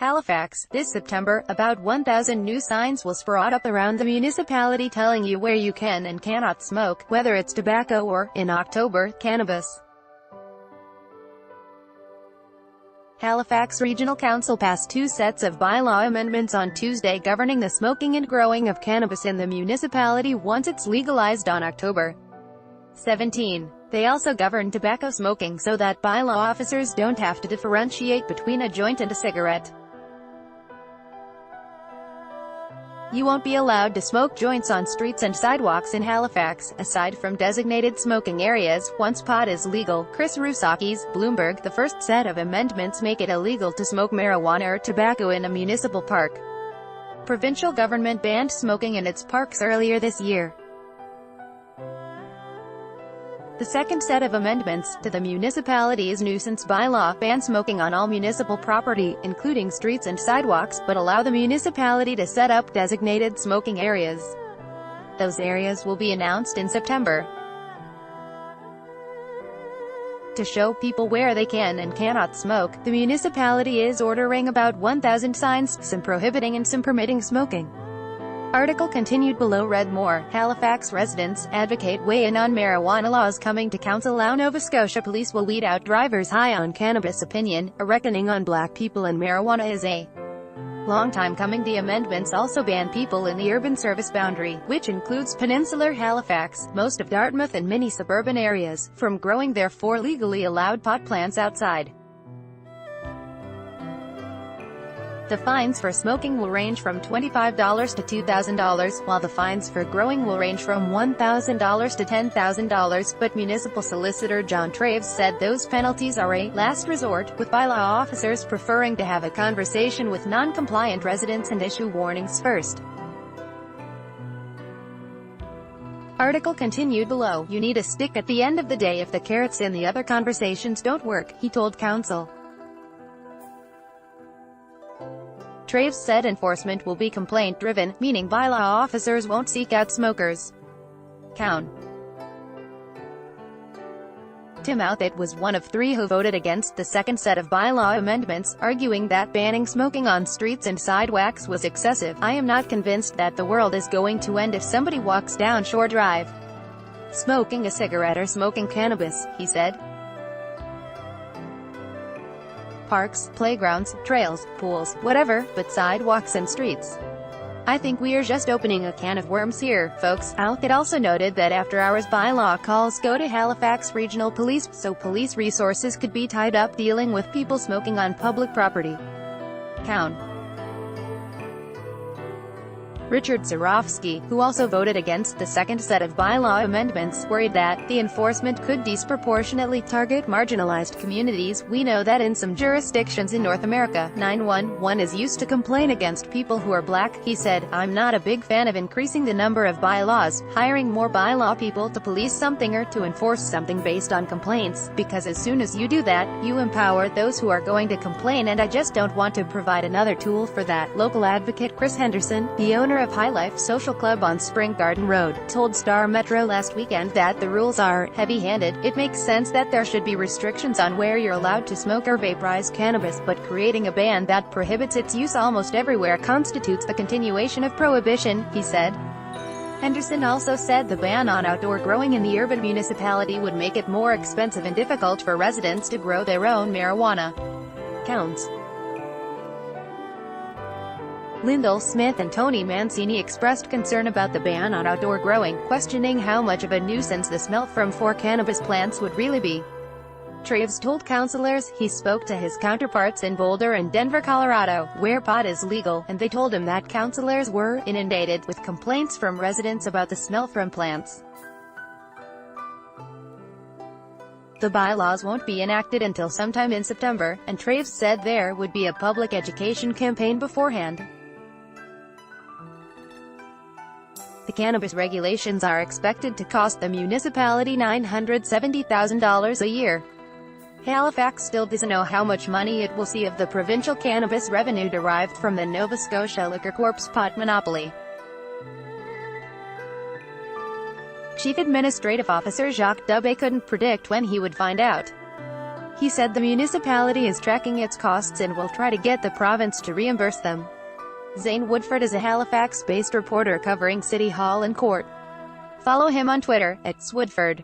Halifax, this September, about 1,000 new signs will sprout up around the municipality telling you where you can and cannot smoke, whether it's tobacco or, in October, cannabis. Halifax Regional Council passed two sets of bylaw amendments on Tuesday governing the smoking and growing of cannabis in the municipality once it's legalized on October 17. They also govern tobacco smoking so that bylaw officers don't have to differentiate between a joint and a cigarette. You won't be allowed to smoke joints on streets and sidewalks in Halifax, aside from designated smoking areas, once pot is legal. Chris Rusakis, Bloomberg. The first set of amendments make it illegal to smoke marijuana or tobacco in a municipal park. Provincial government banned smoking in its parks earlier this year. The second set of amendments to the municipality's nuisance bylaw ban smoking on all municipal property, including streets and sidewalks, but allow the municipality to set up designated smoking areas. Those areas will be announced in September. To show people where they can and cannot smoke, the municipality is ordering about 1,000 signs, some prohibiting and some permitting smoking. Article continued below. Read more. Halifax residents advocate weigh-in on marijuana laws coming to council. How Nova Scotia police will weed out drivers high on cannabis. Opinion, a reckoning on black people and marijuana is a long time coming. The amendments also ban people in the urban service boundary, which includes peninsular Halifax, most of Dartmouth and many suburban areas, from growing their 4 legally allowed pot plants outside. The fines for smoking will range from $25 to $2,000, while the fines for growing will range from $1,000 to $10,000, but Municipal Solicitor John Traves said those penalties are a last resort, with bylaw officers preferring to have a conversation with non-compliant residents and issue warnings first. Article continued below. You need a stick at the end of the day if the carrots in the other conversations don't work, he told council. Traves said enforcement will be complaint-driven, meaning bylaw officers won't seek out smokers. Count. Tim Outhit was one of 3 who voted against the second set of bylaw amendments, arguing that banning smoking on streets and sidewalks was excessive. I am not convinced that the world is going to end if somebody walks down Shore Drive smoking a cigarette or smoking cannabis, he said. Parks, playgrounds, trails, pools, whatever, but sidewalks and streets. I think we are just opening a can of worms here, folks. It also noted that after-hours bylaw calls go to Halifax Regional Police, so police resources could be tied up dealing with people smoking on public property. Count. Richard Zarofsky, who also voted against the second set of bylaw amendments, worried that the enforcement could disproportionately target marginalized communities. We know that in some jurisdictions in North America, 911 is used to complain against people who are black, he said. I'm not a big fan of increasing the number of bylaws, hiring more bylaw people to police something or to enforce something based on complaints, because as soon as you do that, you empower those who are going to complain, and I just don't want to provide another tool for that. Local advocate Chris Henderson, the owner of High Life Social Club on Spring Garden Road, told Star Metro last weekend that the rules are heavy-handed. It makes sense that there should be restrictions on where you're allowed to smoke or vaporize cannabis, but creating a ban that prohibits its use almost everywhere constitutes the continuation of prohibition, he said. Henderson also said the ban on outdoor growing in the urban municipality would make it more expensive and difficult for residents to grow their own marijuana. Counts. Lyndall Smith and Tony Mancini expressed concern about the ban on outdoor growing, questioning how much of a nuisance the smell from 4 cannabis plants would really be. Traves told councillors he spoke to his counterparts in Boulder and Denver, Colorado, where pot is legal, and they told him that councillors were inundated with complaints from residents about the smell from plants. The bylaws won't be enacted until sometime in September, and Traves said there would be a public education campaign beforehand. The cannabis regulations are expected to cost the municipality $970,000 a year. Halifax still doesn't know how much money it will see of the provincial cannabis revenue derived from the Nova Scotia Liquor Corp's pot monopoly. Chief Administrative Officer Jacques Dubé couldn't predict when he would find out. He said the municipality is tracking its costs and will try to get the province to reimburse them. Zane Woodford is a Halifax-based reporter covering City Hall and Court. Follow him on Twitter, @Woodford.